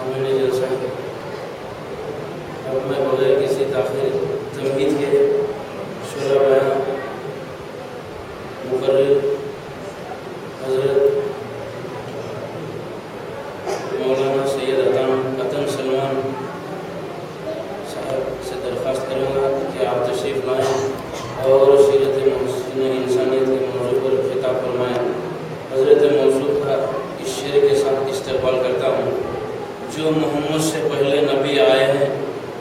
سامنے جلسہ ہے۔ اب میں بغیر کسی تاخیر تمہید کے شعرا بیان مقرر حضرت مولانا سید عطن سلمان صاحب سے درخواست کروں گا کہ آپ تشریف لائیں اور سیرت محسن انسانیت کے موضوع پر خطاب فرمائیں۔ حضرت موصوف کا اس شعر کے ساتھ استقبال کرتا ہوں۔ جو محمد سے پہلے نبی آئے ہیں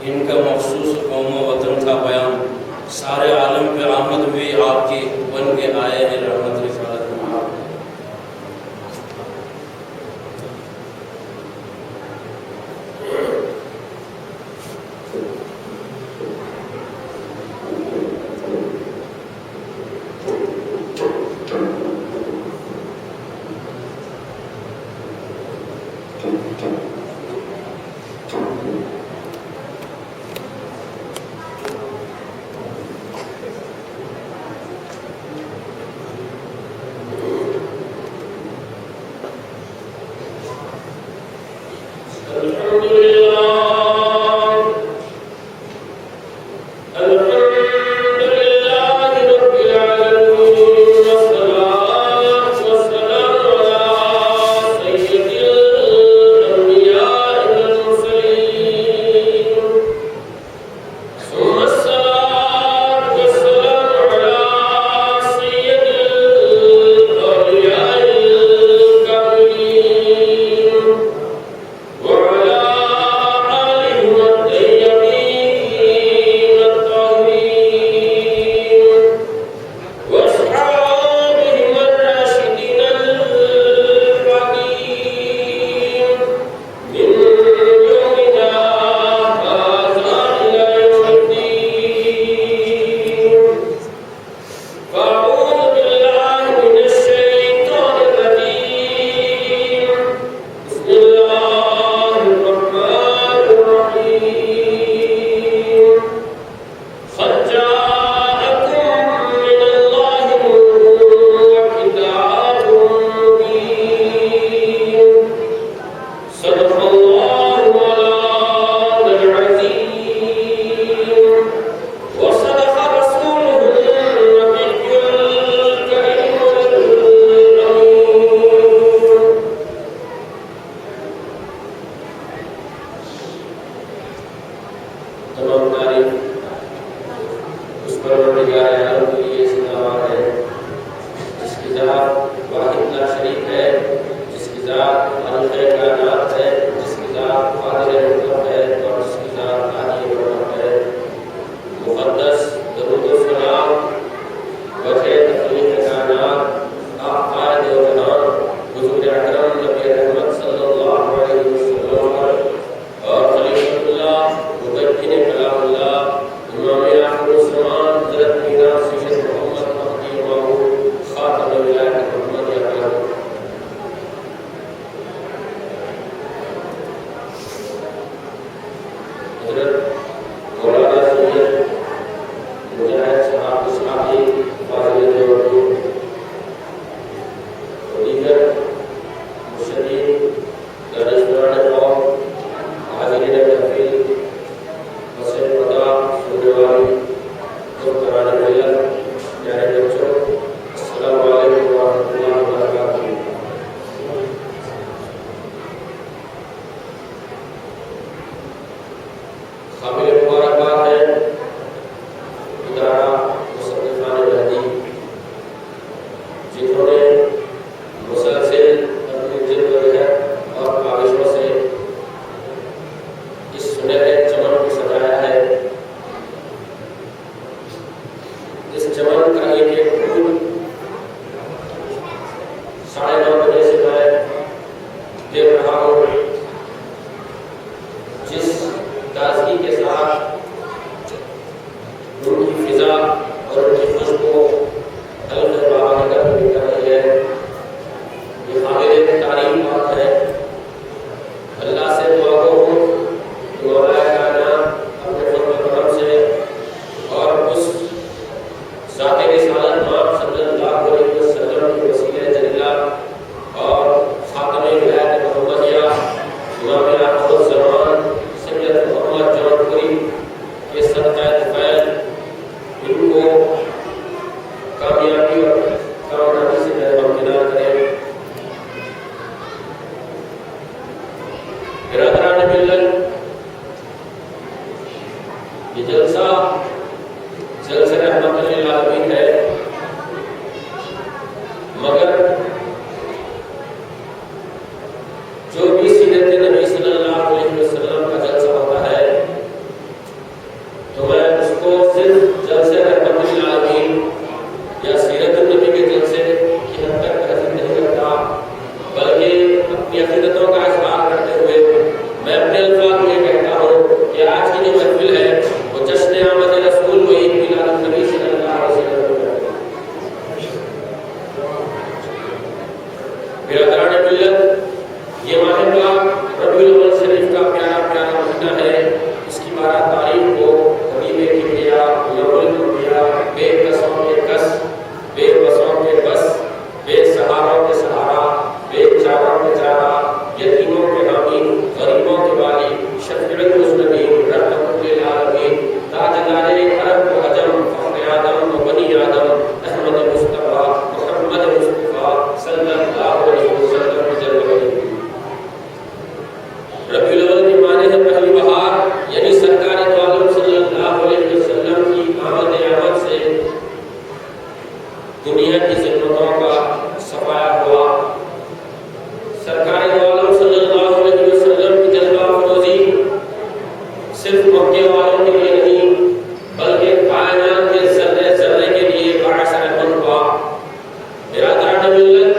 ان کا مخصوص قوم و وطن تھا بیان، سارے عالم پہ آمد بھی آپ کی بن کے آئے ہیں رحمت رسالت میں آپ۔ جنہوں نے علیہ وسلم کا جلسہ ہوتا ہے تو میں اس کو صرف جلسے رحمت للعالمین یا سیرت النبی کے جلسے کی حد تک تحسین نہیں کرتا، بلکہ اپنی عقیدتوں کا اظہار کرتے ہوئے میں اپنے الفاظ میں کہتا ہوں کہ آج کی جو محفل ہے وہ جشن آمد رسول و عید میلاد النبی صلی اللہ علیہ وسلم ہے۔ برادران ملت، یہ ماہ پاک ربیع الاول شریف کا پیارا پیارا مہینہ ہے۔ اس کی 12 تاریخ کو حبیب کبریا یوم الانبیاء، بے کسوں کے کس، بے بسوں کے بس، بے سہاروں کے سہارا، بے چاروں کے چارہ، یتیموں کے حامی، غریبوں کے والی، شفیع المذنبین، رحمت للعالمین، تاجدار عرب و عجم، فخر آدم و بنی آدم، احمد مصطفیٰ محمد مصطفیٰ صلی اللہ علیہ وسلم جل وعلا۔ ربیع الاول کے معنی ہے پہلی بہار، یعنی سرکار دو عالم صلی اللہ علیہ وسلم کی آمد سے دنیا کی ضرورتوں کا صفایا ہوا۔ سرکار دو عالم صلی اللہ علیہ وسلم کی جذبہ افروزی صرف مکے والوں کے لیے نہیں بلکہ کائنات کے ذرے ذرے کے لیے باعث رحمت ہوا۔ برادران ملت،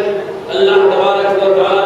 اللہ تبارک و تعالی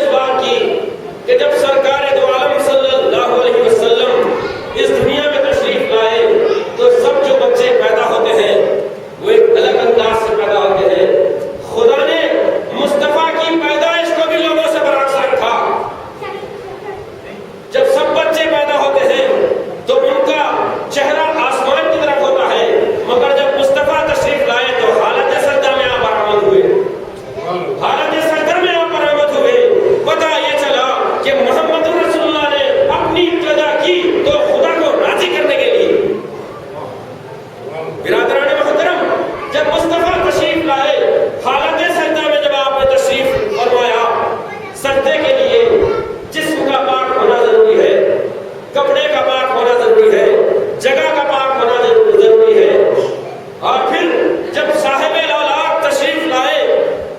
اس بات کی کہ جب سرکار دو عالم صلی اللہ علیہ وسلم اس دنیا میں تشریف لائے تو سب جو بچے پیدا ہوتے ہیں وہ ایک الگ انداز سے پیدا ہوتے ہیں. خدا نے مصطفیٰ کی پیدائش کو بھی لوگوں سے برعکس رکھا. جب سب بچے پیدا ہوتے ہیں تو ان کا چہرہ آسمان کی طرف ہوتا ہے، مگر جب مصطفیٰ تشریف لائے تو حالت سجدہ میں آپ برآمد ہوئے. حالت سجدہ میں آپ برآمد ہوئے. پتہ یہ چلا کہ محمد رسول اللہ نے اپنی ابتدا کی تو خدا کو راضی کرنے کے لیے. برادران محترم، جب مصطفیٰ تشریف لائے حالت سجدہ میں جب آپ نے تشریف فرمایا، سجدے کے لیے جسم کا پاک ہونا ضروری ہے، کپڑے کا پاک ہونا ضروری ہے، جگہ کا پاک ہونا ضروری ہے. اور پھر جب صاحب الاولاد تشریف لائے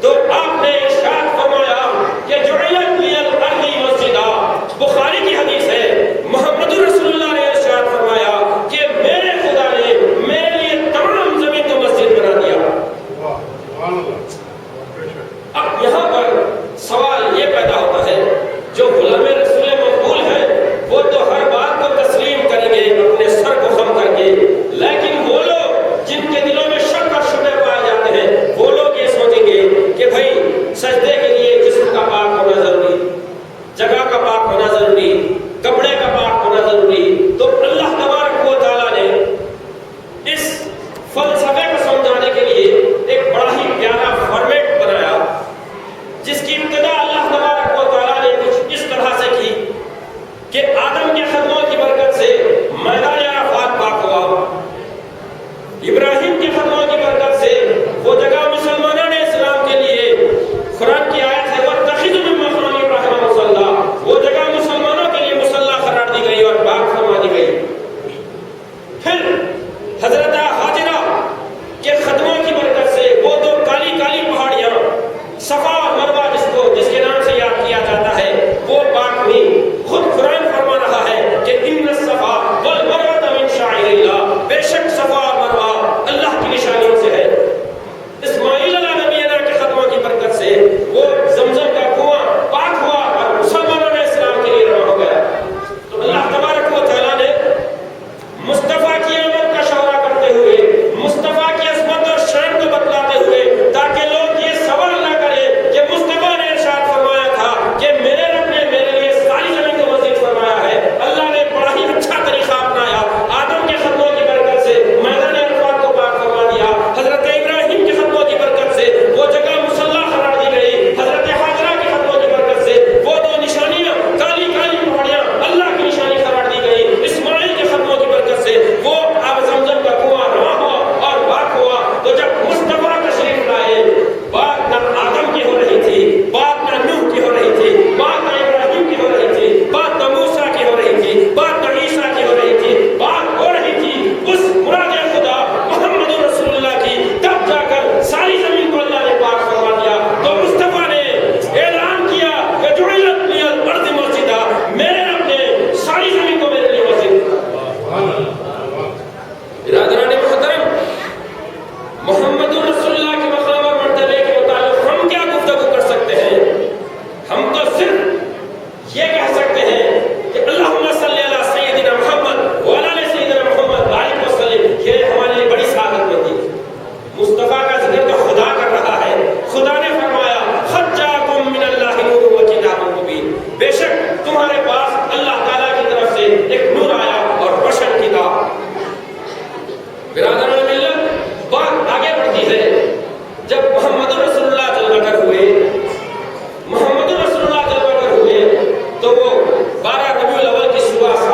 تو آپ نے ارشاد فرمایا کہ جعلت لی الارض مسجدا. بخاری کی حدیث ہے، محمد رسول اللہ نے ارشاد فرمایا کہ میرے خدا نے میرے لیے تمام زمین کو مسجد بنا دیا. اب یہاں پر سوال یہ پیدا ہوتا ہے، جو غلام رسول مقبول ہے وہ تو ہر بات کو تسلیم کریں گے اپنے سر کو خم کر کے، لیکن وہ لوگ جن کے دلوں میں شک اور شبہ پائے جاتے ہیں وہ لوگ یہ سوچیں گے کہ بھائی سجدے کے لیے جسم کا پاک ہونا ضروری، جگہ کا پاک ہونا ضروری، کپڑے کا پاک ہونا ضروری. تو اللہ تبارک و تعالیٰ نے اس فلسفے کو سمجھانے کے لیے ایک بڑا ہی پیارا فارمیٹ بنایا، جس کی ابتدا اللہ تبارک و تعالیٰ نے کچھ اس طرح سے کی کہ آدم کے قدموں کی برکت سے میدان عرفات پاک ہوا. ابراہیم کے قدموں کی برکت سے وہ جگہ مسلمانوں نے اسلام کے لیے، قرآن کی آیت ہے وَاتَّخِذُوا مِن مَّقَامِ إِبْرَاهِيمَ مُصَلًّى، وہ جگہ مسلمانوں کے لیے مصلی قرار دی گئی اور پاک فرما دی گئی. پھر حضرت حاجرہ کے قدموں کی برکت سے وہ دو کالی کالی پہاڑیاں صفا اور مروہ جس کے نام سے یاد کیا جاتا ہے وہ پاک ہوئی. خود قرآن فرما رہا ہے کہ ان الصفا والمروہ من شعائر اللہ، بے شک صفا اور مروہ اللہ کی نشانیوں سے ہے. اسماعیل علیہ نبینا کے قدموں کی برکت سے وہ زمزم کا کنواں پاک ہوا اور مسلمانوں نے اسلام کے لیے روانہ ہو گیا. تو اللہ تبارک و تعالیٰ نے مصطفیٰ کی آمد کا شعرا کرتے ہوئے، مصطفیٰ کی عظمت اور شان کو بتلاتے ہوئے، تاکہ لوگ یہ سوال نہ کریں کہ مصطفیٰ نے ارشاد فرمایا تھا کہ میرے رب نے میرے لیے ساری زمین کو مسجد فرمایا ہے. اللہ نے بڑا ہی اچھا طریقہ اپنایا. آدم کے قدموں کی برکت سے میدان عرفات کو پاک فرما دیا. حضرت ابراہیم کے قدموں کی برکت سے وہ جگہ مصلی قرار دی گئی. حضرت حاجرہ کے قدموں کی برکت سے وہ دو نشانیاں کالی کالی پہاڑیاں اللہ کی نشانی قرار دی گئی. اسماعیل کے قدموں کی برکت سے وہ آب زمزم کا کنواں رواں ہوا اور پاک ہوا. تو جب مصطفیٰ تشریف لائے، بات نہ آدم کی ہو رہی تھی، بات نہ نوح کی ہو رہی تھی، بات نہ ابراہیم کی ہو رہی تھی، بات نہ موسیٰ کی ہو رہی تھی، بات نہ عیسیٰ کی ہو رہی تھی، بات ہو رہی تھی اس مراد خدا محمد رسول اللہ کی. تب جا کر ساری زمین کو اللہ نے پاک فرما دیا. تو مصطفیٰ نے اعلان کیا کہ جعلت لی الارض مسجدا، میرے رب نے ساری زمین کو میرے لیے مسجد. برادران محترم، محمد رسول اللہ کے مقام اور مرتبے کے متعلق ہم کیا گفتگو کر سکتے ہیں؟ ہم تو صرف یہ کہہ سکتے ہیں کہ اللہم صلی علی سیدنا محمد وعلی آل سیدنا محمد بارک وسلم. یہ ہمارے لیے بڑی سعادت مندی ہے. مصطفیٰ کا ذکر تو خدا کر رہا ہے. خدا نے فرمایا قد جاءکم من اللہ نور و کتاب مبین، بے شک تمہارے پاس اللہ تعالیٰ کی طرف سے ایک نور آیا اور روشن کتاب. برادران ملت، بات آگے بڑھتی ہے. جب محمد رسول اللہ جلوہ گر ہوئے، محمد رسول اللہ جلوہ گر ہوئے تو وہ 12 ربیع الاول کی صبح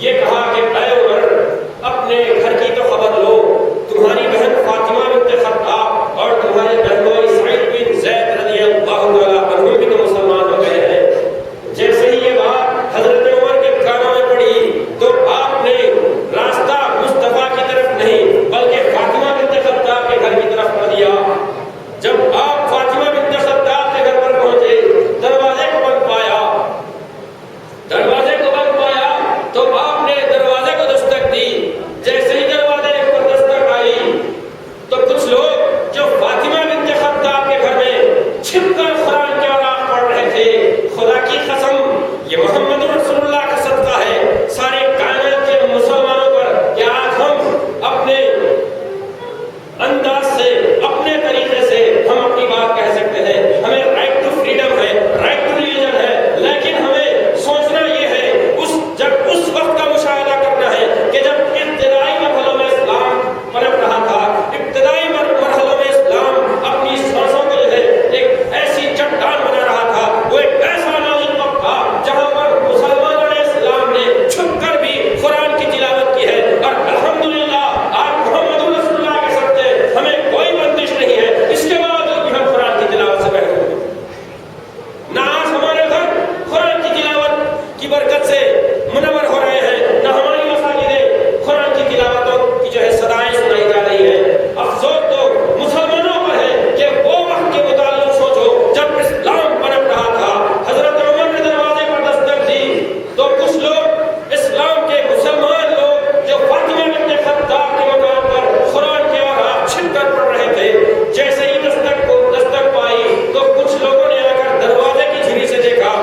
یہ کہا کہ اے عمر اپنے گھر کی تو خبر لو، تمہاری بہن فاطمہ بنت خطاب اور تمہارے بہن بھائی سعید بن زید رضی اللہ تعالیٰ عنہ بھی تو مسلمان ہو گئے ہیں۔ جیسے ہی یہ بات حضرت عمر کے کانوں میں پڑی تو آپ نے راستہ مصطفیٰ کی طرف نہیں بلکہ فاطمہ بنت خطاب کے گھر کی طرف کر دیا۔ جب آپ فاطمہ بنت خطاب کے گھر پر پہنچے، دروازے کو بند پایا تو آپ نے دروازے کو دستک دی۔ جیسے ہی دروازے پر دستک آئی تو کچھ لوگ جو فاطمہ بنت خطاب کے گھر میں چھپ کر قرآن کے اوراق پڑھ رہے تھے، خدا کی قسم یہ محمد رسول اللہ کا صدقہ ہے سارے کائنات کے مسلمانوں پر کہ آج ہم اپنے انداز سے، اپنے طریقے سے ہم اپنی بات کہہ سکتے ہیں۔ ہمیں رائٹ ٹو فریڈم ہے، رائٹ ٹو ریلیجن ہے، لیکن ہمیں سوچنا یہ ہے جب اس وقت کا مشاہدہ کرنا ہے کہ جب ابتدائی مرحلوں میں اسلام پنپ رہا تھا، ابتدائی مرحلوں میں اسلام اپنی سانسوں کو جو ہے ایک ایسی چٹان بنا رہا تھا، وہ ایک ایسا نازک وقت تھا جہاں پر مسلمانوں نے اسلام نے چھپ کر بھی قرآن کی تلاوت کی ہے، اور الحمدللہ آج محمد رسول اللہ کے ساتھ ہمیں کوئی بندش نہیں ہے، اس کے باوجود بھی ہم قرآن کی تلاوت سے محروم ہیں۔ نہ آج ہمارے گھر قرآن کی تلاوت کی برکت سے منور ہو رہے ہیں، نہ ہماری مساجدیں قرآن کی تلاوتوں کی جو ہے صدائیں سنائی جا رہی ہیں۔ افسوس تو مسلمانوں پر ہے کہ وہ وقت کے متعلق سوچو جب اسلام پنپ رہا تھا، حضرت عمر نے دروازے پر دستک دی تو کچھ لوگ اسلام کے مسلمان لوگ جو فاطمہ بنت خطاب کے مقام پر قرآن کے اوراق چھپ کر پڑھ رہے تھے، جیسے ہی دستک پائی تو کچھ لوگوں نے آ کر دروازے کی جھری سے دیکھا۔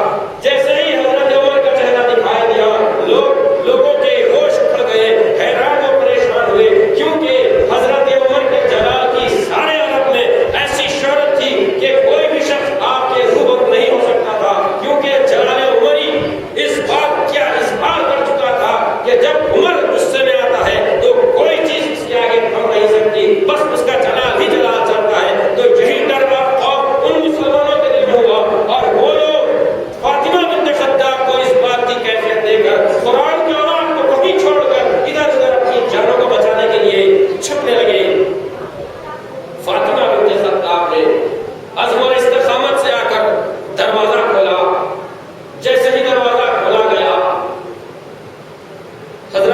جیسے ہی حضرت عمر کا چہرہ دکھائی دیا، لوگوں کے ہوش اکھڑ گئے، حیران و پریشان ہوئے، کیونکہ حضرت عمر کے جلال کی سارے عرب میں ایسی شہرت تھی کہ کوئی بھی شخص آپ کے روبرو نہیں ہو سکتا تھا، کیونکہ جلال عمری اس بات کیا اظہار کر چکا تھا کہ جب عمر غصے میں آتا ہے تو کوئی چیز اس کے آگے تھم نہیں سکتی، بس اس کا جلال ہی جلال چلتا ہے۔ تو یہی ڈر اور خوف ان مسلمانوں کے دل میں ہوا، اور وہ لوگ فاطمہ بنت خطاب کو اس بات کی کیفیت دے کر قرآن کے اوراق کو کہیں چھوڑ کر ادھر ادھر اپنی جانوں کو بچانے کے لیے چھپنے لگے۔ فاطمہ بنت خطاب نے عزم و استقامت سے آ کر دروازہ کھولا۔ جیسے ہی دروازہ کھولا گیا، حضرت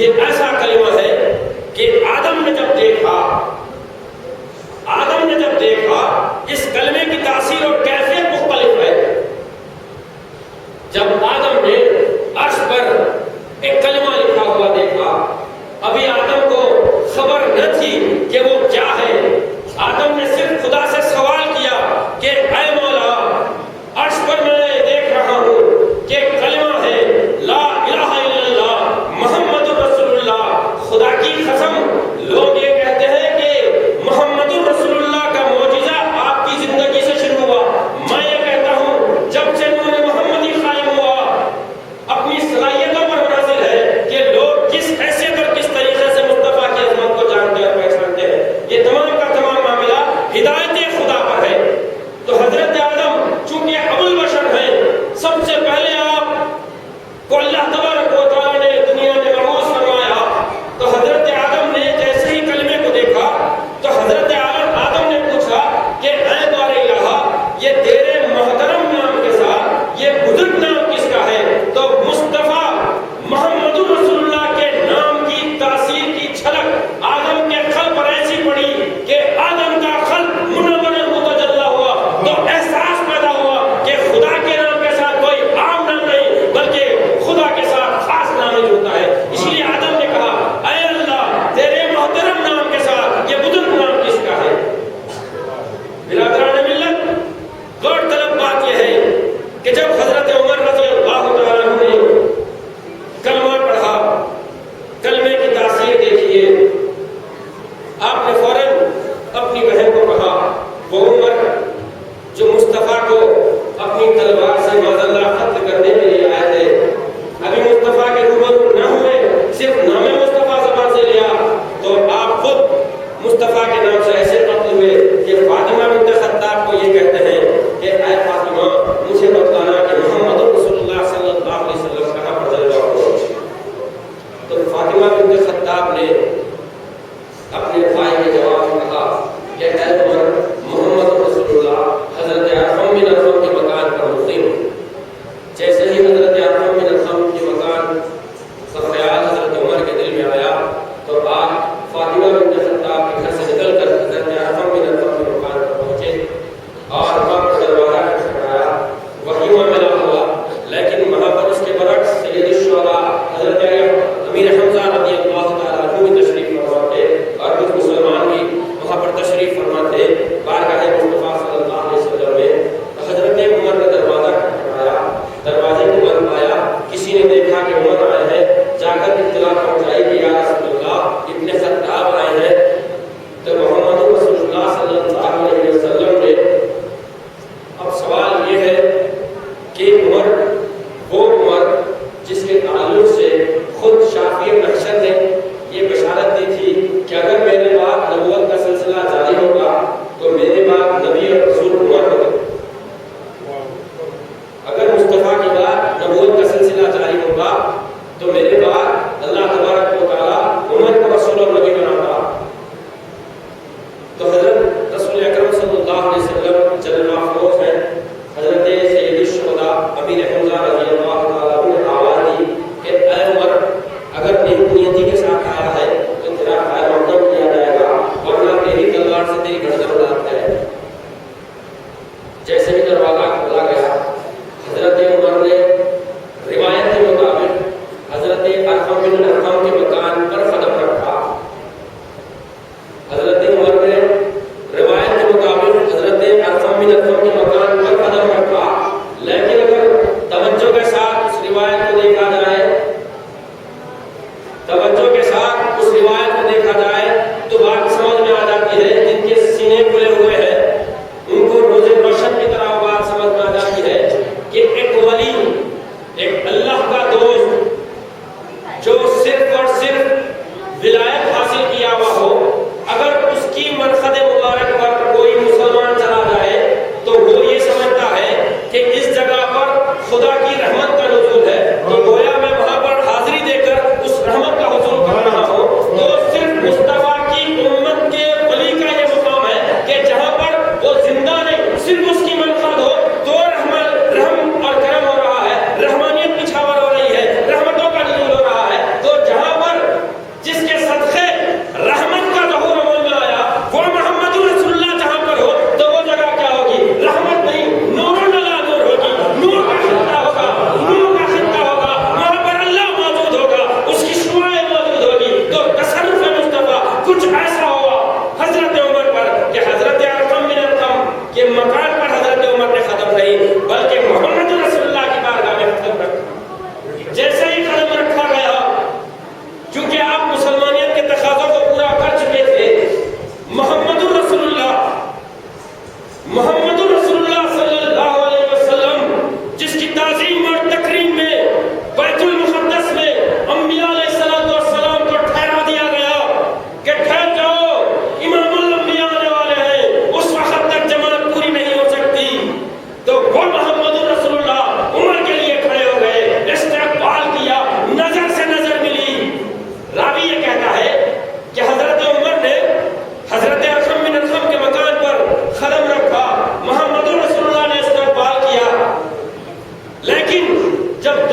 یہ ایسا کلمہ ہے کہ آدم نے جب دیکھا اس کلمے کی تاثیر اور کیفیت مختلف ہے. جب آدم نے عرش پر ایک کلمہ لکھا ہوا دیکھا، ابھی آدم کو خبر نہ تھی کہ وہ کیا ہے. آدم نے صرف خدا سے سوال کیا کہ اے مولا، عرش پر میں دیکھ رہا ہوں کہ کلمہ ہے لا الہ الا اللہ محمد رسول اللہ. خدا کی قسم لوگ یہ کہتے ہیں کہ محمد رسول اللہ کا معجزہ آپ کی زندگی سے شروع ہوا. میں یہ کہتا ہوں جب سے نور محمدی قائم ہوا اپنی صلاحیتوں پر منحصر ہے کہ لوگ کس حیثیت اور کس طریقے سے مصطفیٰ کی عظمت کو جانتے اور پہچانتے ہیں. یہ تمام کا تمام معاملہ ہدایت خدا پر ہے. تو حضرت آدم چونکہ ابو البشر ہیں، سب سے پہلے آپ کو اللہ تبارک و تعالیٰ نے دنیا میں مبعوث فرمایا. تو حضرت آدم نے جیسے ہی کلمے کو دیکھا تو حضرت آدم نے پوچھا کہ اے بار الہ، یہ تیرے محترم نام کے ساتھ یہ بزرگ نام کس کا ہے؟ تو مصطفیٰ محمد رسول اللہ کے نام کی تاثیر کی جھلک آدم کے قلب پر ایسی پڑی کہ آدم کا قلب منور متجلی ہوا. تو احساس پیدا ہوا کہ خدا کے نام کے ساتھ کوئی عام نام نہیں بلکہ خدا کے ساتھ خاص نام ہی ہوتا ہے. اس لیے آدم نے کہا اے اللہ، تیرے محترم نام کے ساتھ یہ بزرگ نام کس کا ہے؟ برادران ملت، غور طلب بات یہ ہے کہ جب حضرت عمر رضی اللہ تعالیٰ عنہ نے کلمہ پڑھا، کلمے کی تاثیر دیکھیے، آپ نے فوراً اپنی بہن کو کہا وہ عمر جو مصطفیٰ کو اپنی تلوار سے معذاللہ قتل کرنے کے لیے آئے تھے، ابھی مصطفیٰ کے روبرو نہ ہوئے، صرف نام مصطفیٰ زبان سے لیا تو آپ خود مصطفیٰ کے نام سے ایسے قتل ہوئے کہ فاطمہ بنت خطاب کو یہ کہتے ہیں کہ اے فاطمہ، مجھے بتلانا کہ محمد رسول اللہ صلی اللہ علیہ وسلم کہاں پر جلوہ ہو. تو فاطمہ بنت خطاب نے اپنے بھائی کے جواب میں کہا کہ اے عمر، محمد رسول اللہ حضرت ارقم بن ارقم کے مکان پر مقیم. جیسے ہی حضرت ارقم بن ارقم کے مکان کا خیال حضرت عمر کے دل میں آیا تو آپ فاطمہ بنت خطاب کے گھر سے نکل کر حضرت ارقم بن ارقم کے مکان پر پہنچے اور وہاں پر دروازہ کھٹکھٹایا. وحی ملا ہوا، لیکن وہاں پر اس کے برعکس سید الشہداء حضرت امیر حمزہ رضی اللہ تعالیٰ عنہ بھی تشریف فرما تھے اور کچھ مسلمان بھی وہاں پر تشریف فرما تھے. بارگاہ مصطفیٰ صلی اللہ علیہ وسلم میں حضرت عمر نے دروازہ کھٹکھٹایا، دروازے کو بند پایا، کسی نے دیکھا کہ عمر آئے ہیں، جا کر اطلاع پہنچائی کہ یا رسول اللہ ابن خطاب آئے ہیں. تو محمد رسول اللہ صلی اللہ علیہ وسلم نے اب سوال یہ ہے کہ عمر، وہ عمر جس کے تعلق سے خود شافعی نقشت نے یہ بشارت دی تھی کہ اگر میرے بعد نبوت کا سلسلہ جاری ہوگا تو میرے بعد نبی اور رسول عمر ہوگا. اگر مصطفیٰ کے بعد نبوت کا سلسلہ جاری ہوگا تو میرے بعد اللہ تبارک و تعالیٰ عمر کو رسول اور نبی بناتا. تو حضرت رسول اکرم صلی اللہ علیہ وسلم جلوہ افروز ہیں. حضرت سید الشہداء امیر حمزہ رضی اللہ تعالیٰ عنہ نے آواز دی کہ اے عمر، اگر نیک نیتی کے ساتھ آیا ہے تو تیرا خیر مقدم کیا جائے گا، ورنہ تیری تلوار سے تیری گردن اڑاتا ہے. جیسے ہی دروازہ کھولا گیا، حضرت عمر نے روایت کے مطابق حضرت ارقم بن ارقم کے مکان پر قدم رکھا. حضرت عمر نے روایت کے مطابق حضرت ارقم بن ارقم کے مکان پر قدم رکھا. لیکن اگر توجہ کے ساتھ اس روایت کو دیکھا جائے، توجہ کے ساتھ اس روایت کو دیکھا جائے تو بات سمجھ میں آ جاتی ہے. جن کے سینے کھلے ہوئے ہیں ان کو روز روشن کی طرح بات سمجھ میں آ جاتی ہے کہ ایک ولی، ایک اللہ کا دوست جو صرف اور صرف ولایت حاصل کیا ہوا ہو، اگر اس کی مرقد مبارک پر کوئی مسلمان چلا جائے تو وہ یہ سمجھتا ہے کہ اس جگہ پر خدا کی رحمت کا نزول ہے، تو گویا میں وہاں پر حاضری دے کر اس رحمت کا حصول کر رہا ہوں. تو صرف مصطفیٰ کی امت کے ولی کا یہ مقام ہے کہ جہاں پر وہ زندہ نہیں، صرف اس کی منقاد ہو تو رحم اور کرم ہو رہا ہے، رحمانیت نچھاور ہو رہی ہے، رحمتوں کا نزول ہو رہا ہے. تو جہاں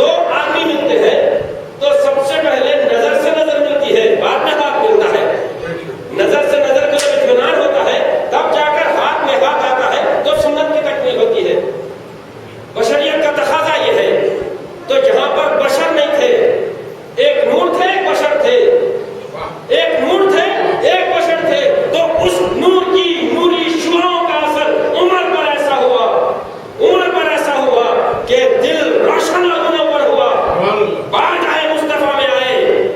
دو آدمی ملتے ہیں تو سب سے پہلے نظر سے نظر ملتی ہے، بعد میں ہاتھ ملتا ہے. نظر سے نظر کا جب اطمینان ہوتا ہے تب جا کر ہاتھ میں ہاتھ آتا ہے تو سنت کی تکمیل ہوتی ہے. بشریت کا تقاضا یہ ہے. تو یہاں پر بشر نہیں تھے، ایک نور تھے ایک بشر تھے، ایک نور تھے ایک بشر تھے. تو اس نور کی نوری شعاعوں کا اثر عمر پر ایسا ہوا کہ دل روشن اور منور ہوا. بعد آئے مصطفیٰ میں آئے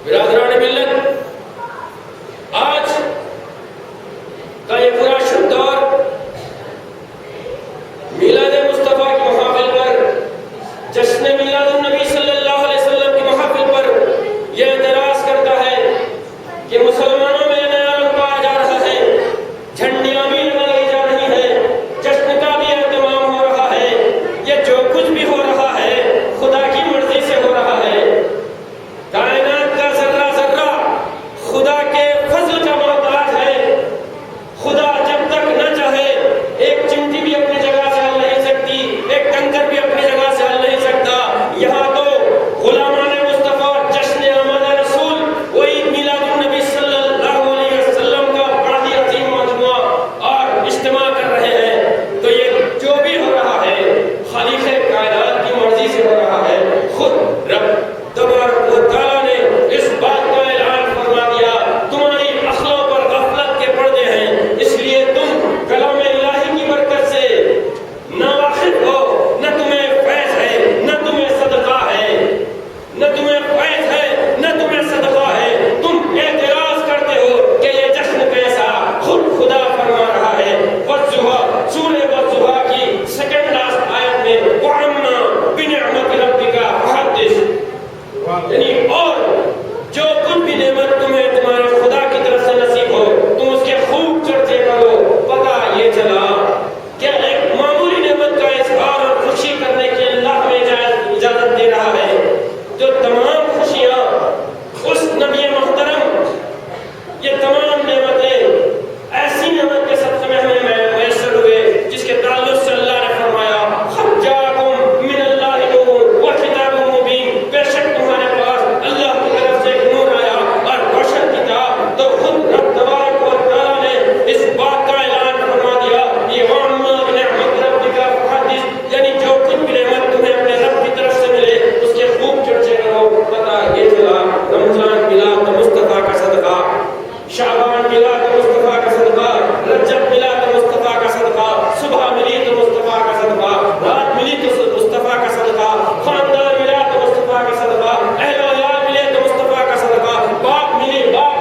برادران ملت، آج کا یہ پورا شب دور میلاد مصطفیٰ کی محافل پر، جشن میلاد النبی صلی اللہ علیہ وسلم کی محافل پر یہ اعتراض کرتا ہے کہ مسلمانوں میں نیا رنگ پایا جا رہا ہے، جھنڈیاں بھی لگائی جا رہی ہیں، جشن کا بھی اہتمام ہو رہا ہے، یہ جو کچھ بھی ہو رہا ہے خدا کی مرضی سے ہو رہا ہے۔ کائنات کا ذرہ ذرہ خدا کے فضل کا محتاج ہے۔ خدا جب تک نہ چاہے ایک چمٹی بھی اپنی جگہ سے ہل نہیں سکتی، ایک کنکر بھی اپنی جگہ سے ہل نہیں سکتا۔ یہاں تو غلامان مصطفیٰ جشن آمد رسول وہی میلاد النبی صلی اللہ علیہ وسلم کا بڑا ہی عظیم مجموعہ اور اجتماع کر رہے ہیں، تو یہ جو بھی ہو رہا ہے خالق کائنات کی مرضی سے ہو رہا ہے۔ خود رب تبارک و تعالیٰ نے اس بات کا اعلان فرما دیا، تمہاری عقلوں پر غفلت کے پردے ہیں، اس لیے تم کلام الہی کی برکت سے نہ واقف ہو، نہ تمہیں فیض ہے نہ تمہیں صدقہ ہے، نہ تمہیں فیض ہے نہ تمہیں صدقہ ہے، تم اعتراض کرتے ہو کہ یہ جشن کیسا۔ خود خدا فرما رہا ہے والضحیٰ، سورہ والضحیٰ کی سیکنڈ لاسٹ آیت میں وَعَمَّا بِنِعْمَتِ رَبِّكَ فَحَدِّثْ، یعنی اور جو کچھ بھی نعمت تمہیں تمہارے خدا کی طرف سے نصیب ہو تم اس کے خوب چرچے کرو۔ پتہ یہ چلا کہ ایک معمولی نعمت کا اظہار اور خوشی کرنے کی اللہ میں اجازت دے رہا ہے، جو تمام خوشیاں اس نبی محترم، یہ تمام نعمتیں ایسی نعمت کے صدقے میں ہمیں میسر ہوئے جس کے تعلق سے اللہ نے فرمایا قَدْ جَاءَكُم مِّنَ اللَّهِ نُورٌ وَكِتَابٌ مُّبِينٌ، بے شک تمہارے پاس اللہ کی طرف سے ایک نور آیا اور روشن کتاب۔ تو خود رب تبارک و تعالیٰ نے اس بات کا اعلان فرما دیا، یہ وَعَمَّا بِنِعْمَتِ رَبِّكَ فَحَدِّثْ، یعنی جو کچھ بھی نعمت تمہیں اپنے رب کی طرف سے ملے اس کے خوب چرچے کرو۔ پتہ یہ چلا رمضان میلاد مصطفیٰ کا صدقہ، شعبان میلاد مصطفیٰ کا صدقہ، رجب میلاد مصطفیٰ کا صدقہ، صبح ملی تو مصطفیٰ کا صدقہ، رات ملی تو مصطفیٰ کا صدقہ، خاندان ملا تو مصطفیٰ کا صدقہ، اہل و عیال ملے تو مصطفیٰ کا صدقہ، باپ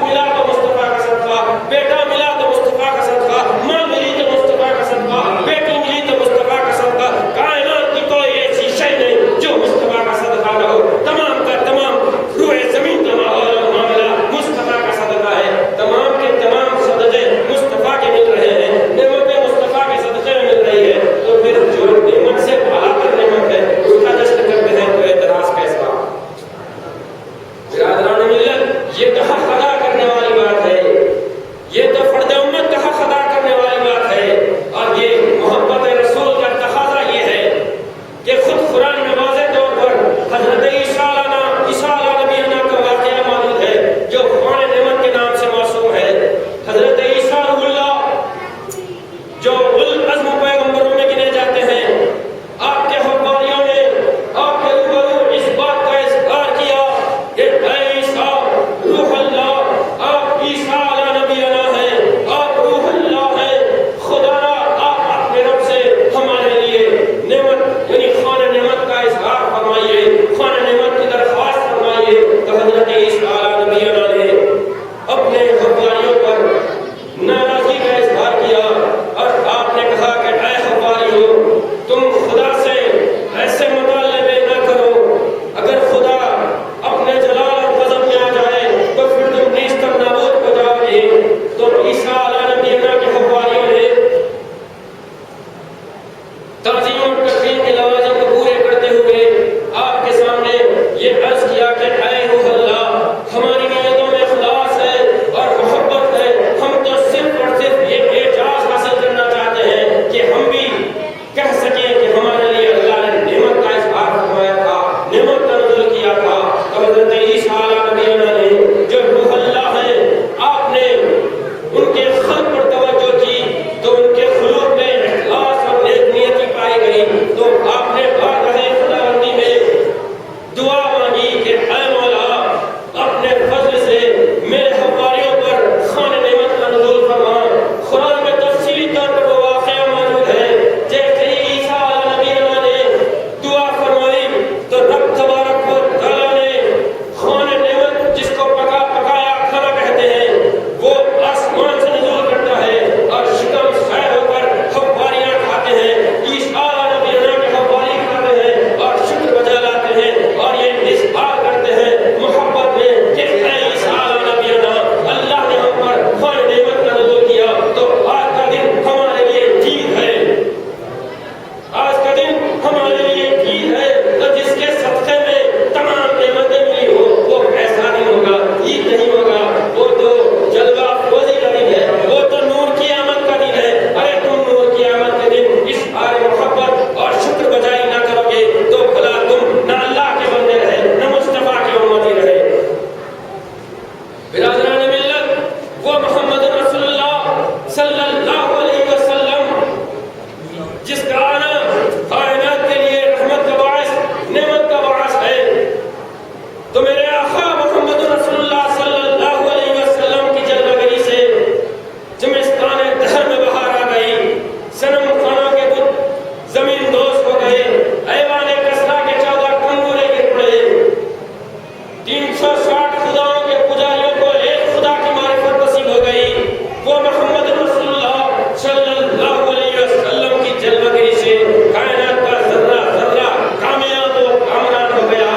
ملا تو مصطفیٰ کا صدقہ، بیٹا ملا تو مصطفیٰ کا صدقہ، ماں ملی تو مصطفیٰ کا صدقہ، بیٹی ملی تو مصطفیٰ کا صدقہ۔ کائنات کی کوئی ایسی شے نہیں جو مصطفیٰ کا صدقہ نہ ہو، تمام کا تمام روئے زمین کا ماحول اور معاملہ مصطفیٰ کا صدقہ ہے، تمام کے تمام صدقے مصطفیٰ کے مل رہے ہیں، نعمتیں مصطفیٰ کے صدقے میں مل رہی ہے، تو پھر جو نعمت سے بھلا کر نعمت ہے اس کا جشن کرتے ہیں تو اعتراض کیسا؟ برادران ملت، یہ کہاں خدا کرنے والی بات ہے، یہ تو فرد امت کہاں خدا کرنے والی بات ہے، اور یہ محبت رسول کا تقاضا یہ ہے کہ خود قرآن میں واضح طور پر حضرت عیسیٰ علیہ نبی کا واقعہ موجود ہے جو قرآن نعمت کے نام سے موسوم ہے۔ حضرت عیسیٰ روح اللہ جو العزم پیغمبروں میں گنے جاتے ہیں، آپ کے حواریوں نے آپ کے روبرو اس بات کا اظہار کیا کہ اے عیسیٰ روح اللہ صلی اللہ علیہ وسلم جس کا آنا کائنات کے لیے رحمت کا باعث، نعمت کا باعث ہے، تو میرے آقا محمد رسول اللہ صلی اللہ علیہ وسلم کی جلوہ گری سے زمستان دہر میں بہار آ گئی، صنم خانوں کے بت زمین دوز ہو گئے، ایوان کسرا کے 14 کنگورے گر پڑے، 360 خداؤں کے پجاریوں کو ایک خدا کی معرفت نصیب ہو گئی۔ وہ محمد رسول اللہ صلی اللہ علیہ وسلم کی جلوہ گری سے کائنات کا ذرہ ذرہ کامیاب و کامران ہو گیا۔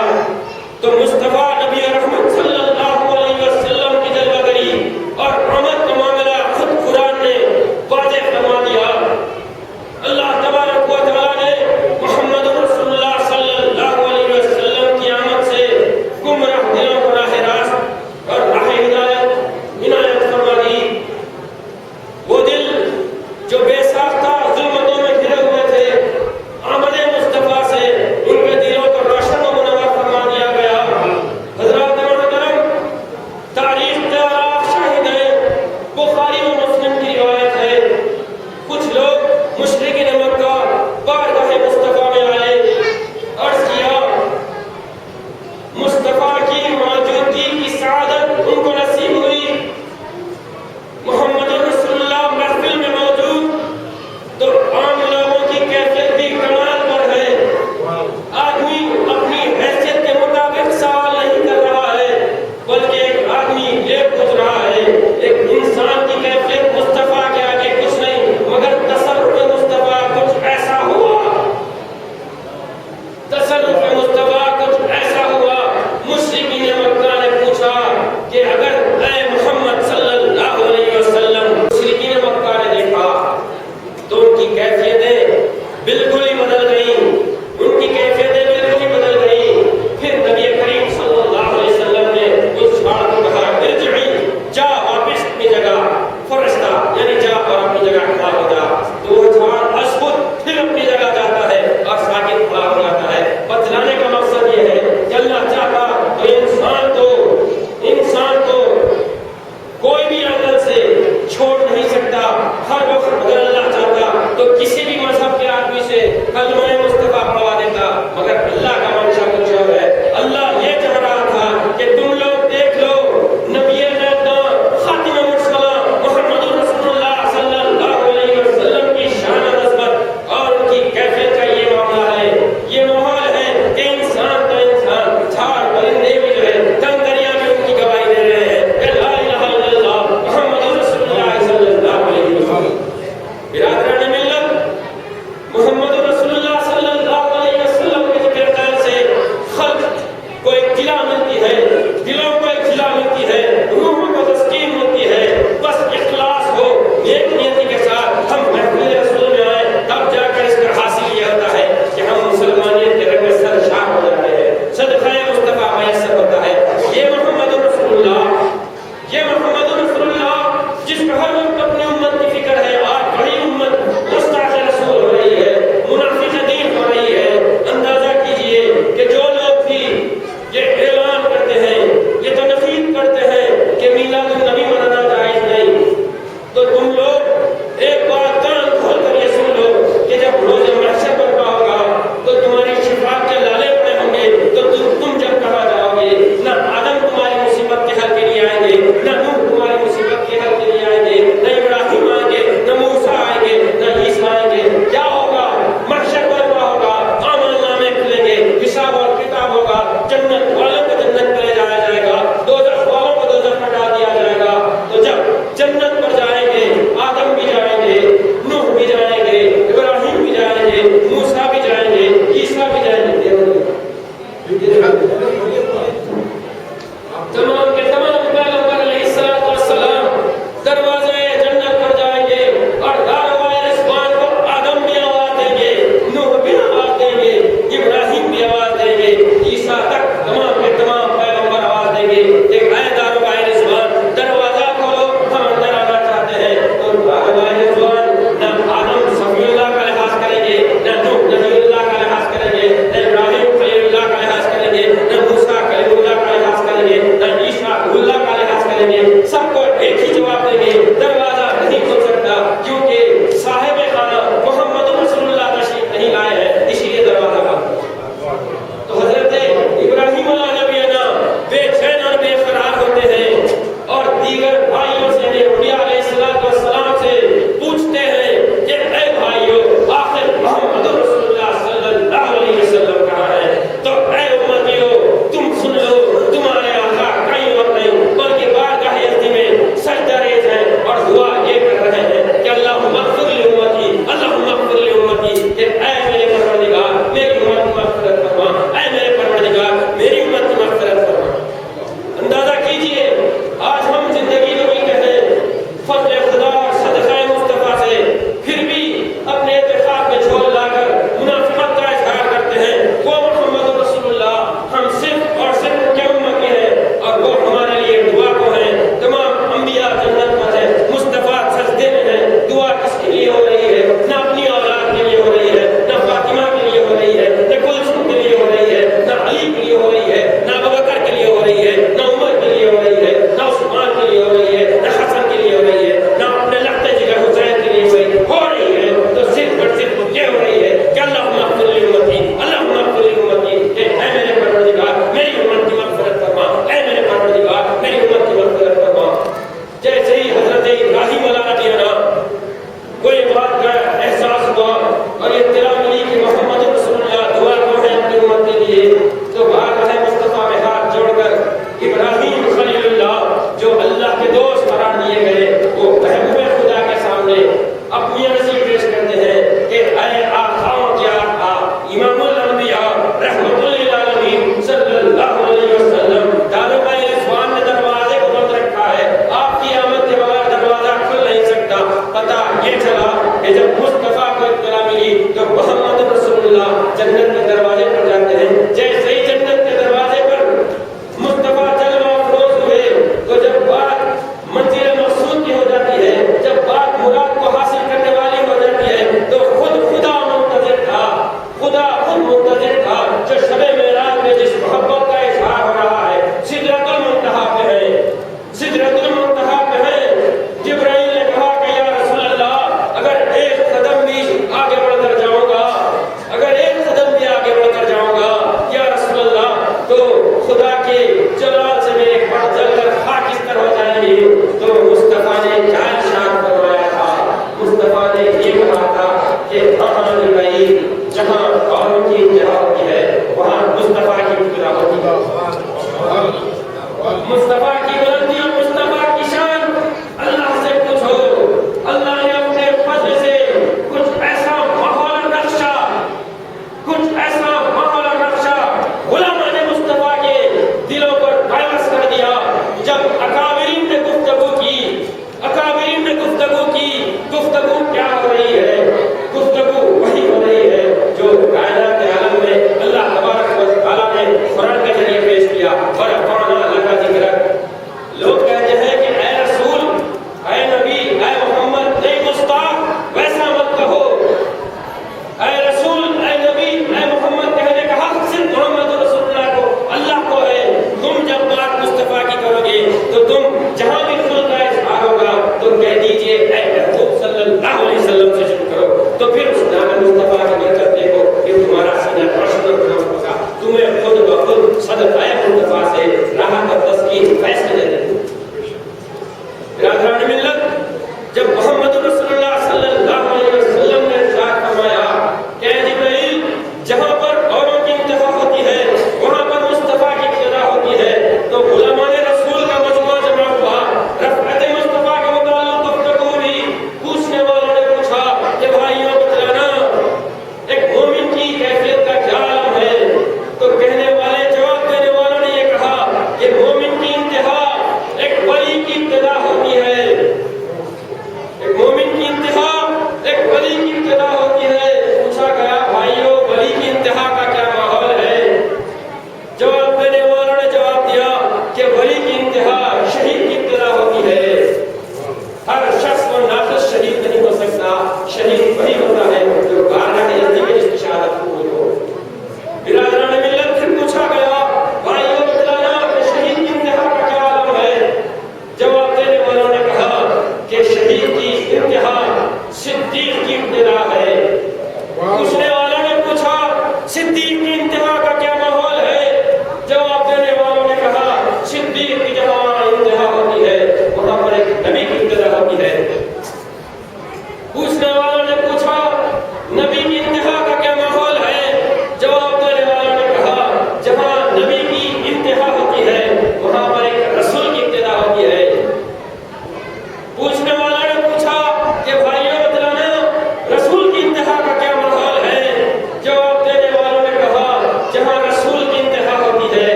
تو مصطفیٰ نبی رحمت صلی اللہ علیہ وسلم کی جلوہ گری اور رحمت کا معاملہ خود قرآن نے واضح فرما دیا۔ اللہ تبارک و تعالیٰ نے محمد رسول اللہ صلی اللہ علیہ وسلم کی آمد سے گمراہ دلوں کو راہ راست اور راہ ہدایت عنایت فرما دی۔ وہ دل جو بے ساختہ ظلمتوں میں گھرے ہوئے تھے، آمد مصطفیٰ سے ان کے دلوں کو روشن و منور فرما دیا گیا۔ حضرات محترم، تاریخ کے آراف شاہد ہیں، بخاری و مسلم کی روایت ہے، کچھ لوگ مشرکین مکہ بارگاہ مصطفیٰ میں آئے، عرض کیا مصطفیٰ کی موجودگی کی سعادت ان کو نصیب ہوئی، محمد رسول اللہ محفل میں موجود، تو عام لوگوں کی کیفیت بھی کمال پر ہے۔ آدمی اپنی حیثیت کے مطابق سوال نہیں کر رہا ہے، بلکہ ایک آدمی یہ پوچھ رہا ہے، ایک انسان کی کیفیت مصطفیٰ کے آگے کچھ نہیں، مگر تصرف مصطفیٰ کچھ ایسا ہوا، تصرف مصطفیٰ کچھ ایسا ہوا۔ مشرکین مکہ نے پوچھا کہ اگر اے محمد صلی اللہ علیہ وسلم، مشرکین مکہ نے دیکھا تو ان کی کیفیتیں بالکل ہی بدل گئیں، ان کی کیفیتیں بالکل ہی بدل گئیں۔ پھر نبی کریم صلی اللہ علیہ وسلم نے اس جھاڑ کو کہا ارجعی، جا واپس اپنی جگہ، فرشتہ یعنی جا اور اپنی جگہ کھڑا ہو جا۔ تو وہ جھاڑ ازخود پھر اپنی جگہ جاتا ہے اور ساکت کھڑا ہو جاتا ہے۔ بتلانے کا مقصد یہ ہے کہ اللہ چاہتا تو انسان کو کوئی بھی عمل سے چھوڑ نہیں سکتا۔ ہر وقت اگر اللہ چاہتا تو کسی بھی مذہب کے آدمی سے کلمہ مصطفیٰ پڑھوا دیتا، مگر اللہ کا منشا کچھ اور ہے۔ اللہ یہ چاہ رہا تھا کہ تم لوگ دیکھ لو نبی خاتم المرسلین محمد رسول اللہ صلی اللہ علیہ وسلم کی شان و عظمت اور ان کی کیفیت کا یہ معاملہ ہے، یہ ماحول ہے کہ انسان تو انسان، جھاڑ پرندے بھی جو ہے تنگ دریا میں ان کی گواہی دے رہے ہیں کہ لا الہ الا اللہ محمد رسول اللہ صلی اللہ علیہ وسلم۔ برادران ملت، محمد رسول اللہ صلی اللہ علیہ وسلم کے ذکر خیر سے خلق کو ایک جلا ملتی ہے، دلوں کو ایک جلا ملتی ہے، روحوں کو تسکین ملتی ہے۔ بس اخلاص ہو، نیک نیتی کے ساتھ ہم محفل رسول میں آئے، تب جا کر اس کا حاصل یہ ہوتا ہے کہ ہم مسلمانیت کے رنگ میں سرشار ہو جاتے ہیں، صدقہ مصطفیٰ میسر ہوتا ہے۔ یہ محمد رسول اللہ جس پر ہر وقت اپنی امت کی فکر ہے، آج بڑی امت مستعد رسول ہو رہی ہے، منافق دین ہو رہی ہے۔ اندازہ کیجئے کہ جو لوگ بھی یہ اعلان کرتے ہیں، یہ تنقید کرتے ہیں کہ میلاد النبی منانا جائز نہیں، تو تم لوگ ایک بات کان کھول کر یہ سن لو کہ جب روز محشر برپا ہوگا تو تمہاری شفاعت کے لالے پڑے ہوں گے، تو تم جب کہا جاؤ گے نہ آدم تمہاری مصیبت کے حل کے لیے آئیں گے، نہ نوح تمہاری مصیبت کے حل کے لیے آئیں گے، نہ ابراہیم آئیں گے، نہ موسیٰ آئیں گے، نہ عیسیٰ آئیں گے۔ کیا ہوگا؟ محشر برپا ہوگا، اعمال نامے کھلیں گے، حساب اور کتاب ہوگا، جنت والوں کو جنت میں لے جایا جائے گا، دوزخ والوں کو دوزخ میں ڈال دیا جائے گا۔ تو جب جنت پر جائیں گے، آدم بھی جائیں گے، نوح بھی جائیں گے، ابراہیم بھی جائیں گے، موسیٰ بھی جائیں گے، عیسیٰ بھی جائیں گے، تمام کے تمام پیغمبر علیہ السلام دروازے جنت پر جائیں گے اور داروائے رضوان کو آدم بھی آواز دیں گے، نوح بھی آواز دیں گے، ابراہیم بھی آواز دیں گے، عیسیٰ تک تمام کے تمام پیغمبر آواز دیں گے کہ اے داروائے رضوان دروازہ کھولو، ہم اندر آنا چاہتے ہیں۔ اور داروائے رضوان نہ آدم صفی اللہ کا لحاظ کریں گے، نہ نوح نبی اللہ کا لحاظ کریں گے، نہ ابراہیم خلیل اللہ کا لحاظ کریں گے، نہ موسیٰ کلیم اللہ کا لحاظ کریں گے، نہ عیسیٰ اللہ کا لحاظ کریں گے۔ سب کو ایک ہی جواب دیں گے، دروازہ نہیں کھل سکتا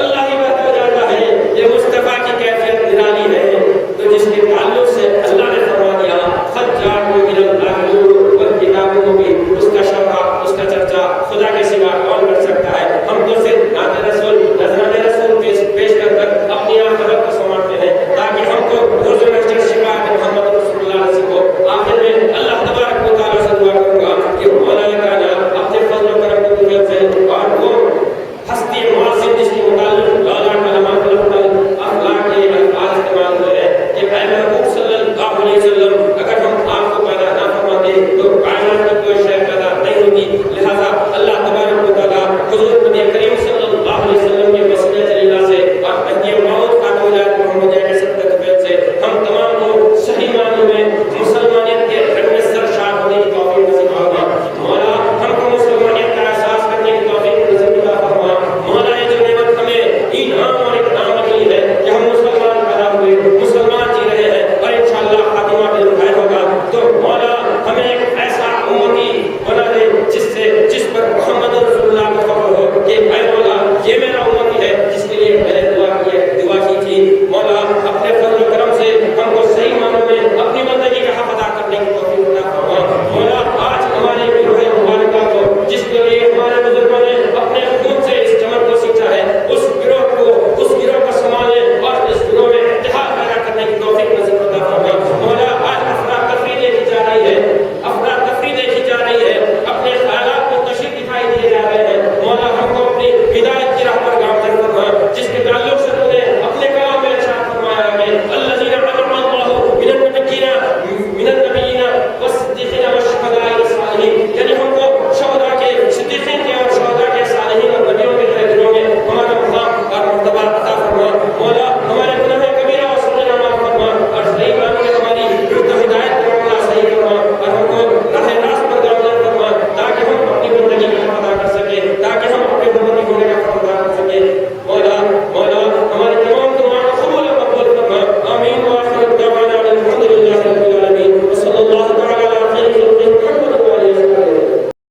اللہ ہی بہتر جانتا ہے یہ مصطفیٰ کی کیفیت نرالی ہے، تو جس کے تعلق سے اللہ